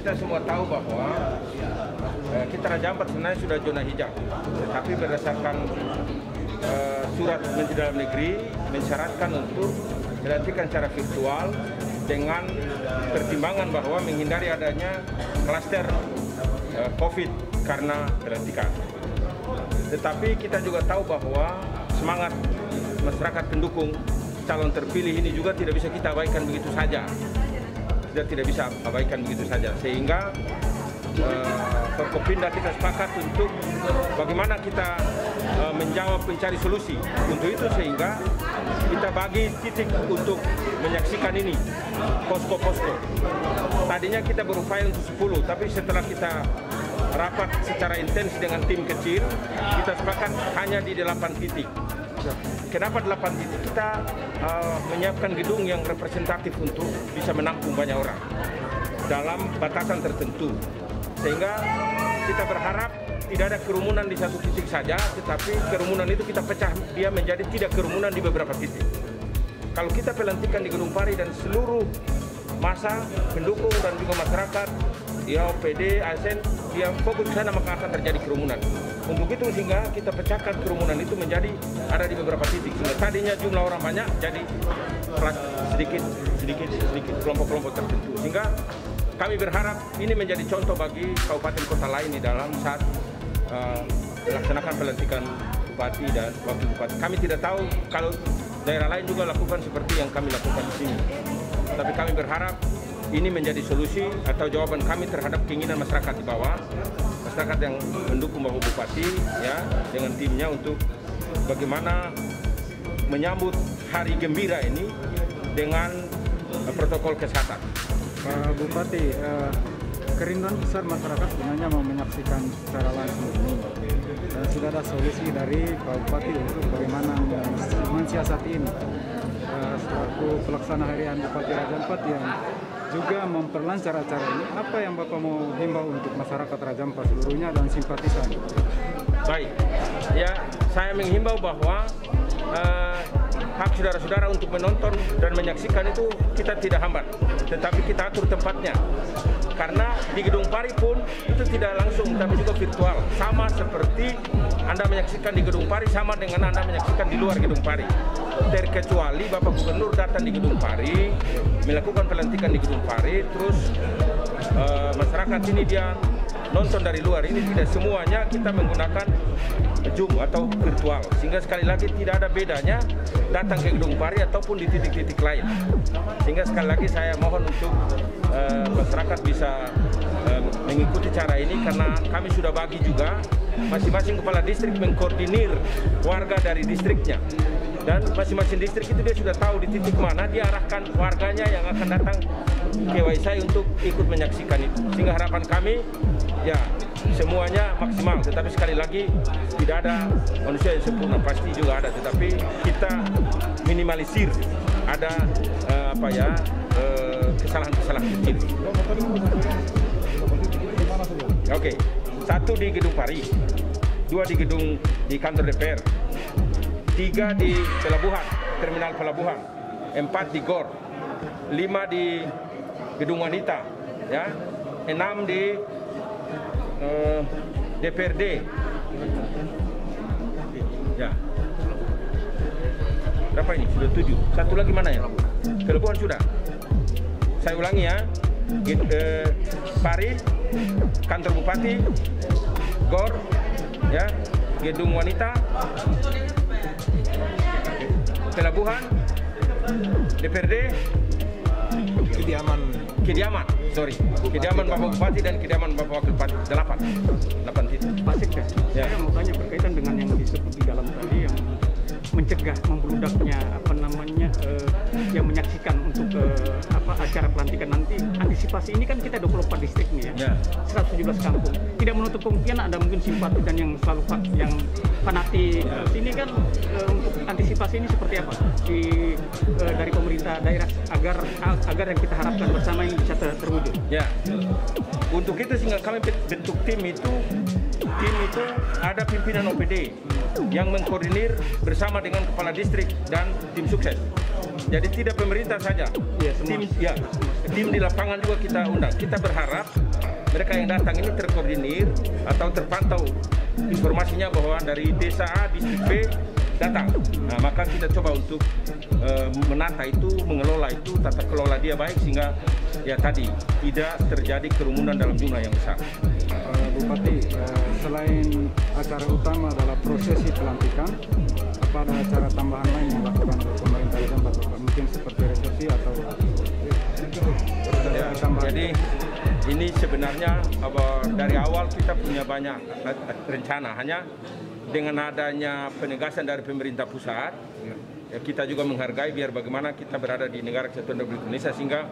Kita semua tahu bahwa kita Raja Ampat sebenarnya sudah zona hijau, tetapi berdasarkan surat Menteri Dalam Negeri mensyaratkan untuk dilantikan secara virtual dengan pertimbangan bahwa menghindari adanya klaster COVID karena pelantikan. Tetapi kita juga tahu bahwa semangat masyarakat pendukung calon terpilih ini juga tidak bisa kita abaikan begitu saja. Tidak bisa abaikan begitu saja. Sehingga Forkopimda kita sepakat untuk bagaimana kita menjawab mencari solusi. Untuk itu sehingga kita bagi titik untuk menyaksikan ini, posko-posko. Tadinya kita berupaya untuk 10, tapi setelah kita rapat secara intens dengan tim kecil, kita sepakat hanya di 8 titik. Kenapa 8 titik? Kita menyiapkan gedung yang representatif untuk bisa menampung banyak orang dalam batasan tertentu. Sehingga kita berharap tidak ada kerumunan di satu titik saja, tetapi kerumunan itu kita pecah dia menjadi tidak kerumunan di beberapa titik. Kalau kita pelantikan di Gedung Pari dan seluruh massa pendukung dan juga masyarakat, ya OPD, ASN, dia fokus ke sana, maka akan terjadi kerumunan. Untuk itu sehingga kita pecahkan kerumunan itu menjadi ada di beberapa titik. Sehingga tadinya jumlah orang banyak jadi sedikit kelompok-kelompok tertentu. Sehingga kami berharap ini menjadi contoh bagi kabupaten kota lain di dalam saat melaksanakan pelantikan bupati dan wakil bupati. Kami tidak tahu kalau daerah lain juga lakukan seperti yang kami lakukan di sini. Tapi kami berharap ini menjadi solusi atau jawaban kami terhadap keinginan masyarakat di bawah, masyarakat yang mendukung Bapak Bupati ya dengan timnya untuk bagaimana menyambut hari gembira ini dengan protokol kesehatan. Pak Bupati, kerinduan besar masyarakat sebenarnya mau menyaksikan secara langsung ini. Sudah ada solusi dari Pak Bupati untuk bagaimana mensiasati ini. Selaku pelaksana harian Bupati Raja Ampat yang juga memperlancar acara ini, apa yang Bapak mau himbau untuk masyarakat Raja Ampat seluruhnya dan simpatisan? Baik, ya saya menghimbau bahwa hak saudara-saudara untuk menonton dan menyaksikan itu kita tidak hambat, tetapi kita atur tempatnya. Karena di Gedung Pari pun itu tidak langsung, tapi juga virtual. Sama seperti Anda menyaksikan di Gedung Pari, sama dengan Anda menyaksikan di luar Gedung Pari. Terkecuali Bapak Gubernur datang di Gedung Pari, melakukan pelantikan di Gedung Pari, terus masyarakat ini dia nonton dari luar. Ini tidak semuanya kita menggunakan Zoom atau virtual, sehingga sekali lagi tidak ada bedanya datang ke Gedung Pari ataupun di titik-titik lain. Sehingga sekali lagi saya mohon untuk masyarakat bisa mengikuti cara ini, karena kami sudah bagi juga masing-masing kepala distrik mengkoordinir warga dari distriknya, dan masing-masing distrik itu dia sudah tahu di titik mana dia arahkan warganya yang akan datang ke Waisai untuk ikut menyaksikan itu. Sehingga harapan kami ya semuanya maksimal, tetapi sekali lagi tidak ada manusia yang sempurna, pasti juga ada, tetapi kita minimalisir ada kesalahan-kesalahan kecil. Oke, 1 di Gedung Pari, 2 di gedung di kantor DPR, 3 di pelabuhan, terminal pelabuhan, 4 di GOR, 5 di gedung wanita, ya, 6 di DPRD, ya. Berapa ini? Sudah 7. Satu lagi mana ya? Pelabuhan sudah. Saya ulangi ya. Pari, kantor bupati, GOR, ya, gedung wanita, pelabuhan, DPRD, kediaman Bapak Bupati dan kediaman Bapak Wakil Bupati. 8 titik. Pak Sekda, ya. saya mau tanya berkaitan dengan yang disebut di dalam tadi yang mencegah membludaknya yang menyaksikan untuk acara pelantikan nanti. Antisipasi ini kan kita 24 distrik nih ya, 117 kampung. Tidak menutup kemungkinan ada mungkin simpati dan yang selalu yang fanatik. Ini kan untuk antisipasi ini seperti apa dari pemerintah daerah agar yang kita harapkan bersama ini bisa terwujud. Ya, untuk itu sehingga kami bentuk tim itu ada pimpinan OPD yang mengkoordinir bersama dengan kepala distrik dan tim sukses. Jadi tidak pemerintah saja, tim di lapangan juga kita undang. Kita berharap mereka yang datang ini terkoordinir atau terpantau informasinya bahwa dari desa A, distrik B datang. Nah, maka kita coba untuk menata itu, mengelola itu, tata kelola dia baik sehingga ya tadi tidak terjadi kerumunan dalam jumlah yang besar. Bupati, selain acara utama adalah prosesi pelantikan, apa ada acara tambahan lain yang dilakukan oleh pemerintah di tempat, mungkin seperti resepsi atau ya, jadi ini sebenarnya dari awal kita punya banyak rencana, hanya dengan adanya penegasan dari pemerintah pusat, ya, kita juga menghargai biar bagaimana kita berada di negara kesatuan Republik Indonesia sehingga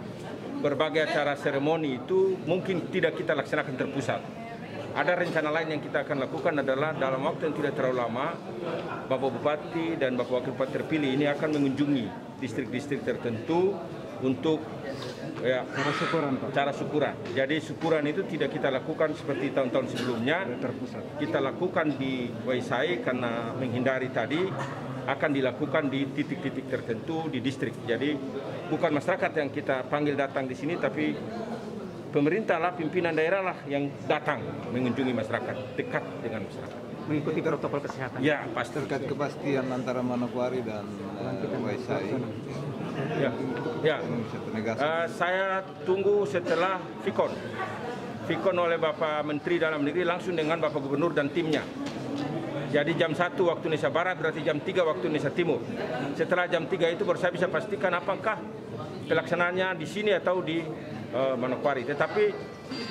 berbagai acara seremoni itu mungkin tidak kita laksanakan terpusat. Ada rencana lain yang kita akan lakukan adalah dalam waktu yang tidak terlalu lama, Bapak Bupati dan Bapak Wakil Bupati terpilih ini akan mengunjungi distrik-distrik tertentu untuk ya, cara syukuran. Jadi syukuran itu tidak kita lakukan seperti tahun-tahun sebelumnya. Kita lakukan di Waisai karena menghindari tadi akan dilakukan di titik-titik tertentu di distrik. Jadi bukan masyarakat yang kita panggil datang di sini, tapi pemerintah lah, pimpinan daerah lah yang datang mengunjungi masyarakat, dekat dengan masyarakat. Mengikuti protokol kesehatan. Ya, pasti. Terkait kepastian antara Manokwari dan Waisai. Ya. Saya tunggu setelah Vikon oleh Bapak Menteri Dalam Negeri langsung dengan Bapak Gubernur dan timnya. Jadi jam 1 waktu Indonesia Barat berarti jam 3 waktu Indonesia Timur. Setelah jam 3 itu baru saya bisa pastikan apakah pelaksanaannya di sini atau di Manokwari. Tetapi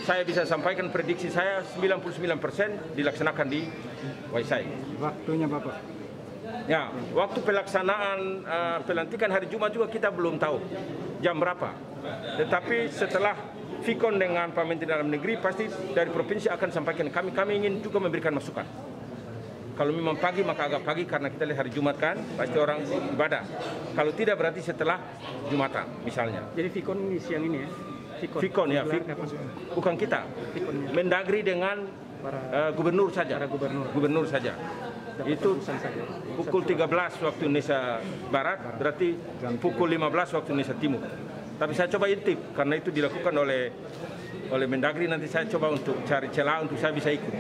saya bisa sampaikan prediksi saya 99% dilaksanakan di Waisai. Waktunya Bapak? Ya, waktu pelaksanaan pelantikan hari Jumat juga kita belum tahu jam berapa. Tetapi setelah Vikon dengan Pak Menteri Dalam Negeri pasti dari provinsi akan sampaikan kami ingin juga memberikan masukan. Kalau memang pagi maka agak pagi karena kita lihat hari Jumat kan pasti orang ibadah. Kalau tidak berarti setelah Jumatan misalnya. Jadi Vikon ini siang ini ya? Vikon ya, bukan kita. Mendagri dengan gubernur saja. Gubernur saja. Itu pukul 13 waktu Indonesia Barat, berarti pukul 15 waktu Indonesia Timur. Tapi saya coba intip karena itu dilakukan oleh Mendagri, nanti saya coba untuk cari celah untuk saya bisa ikut.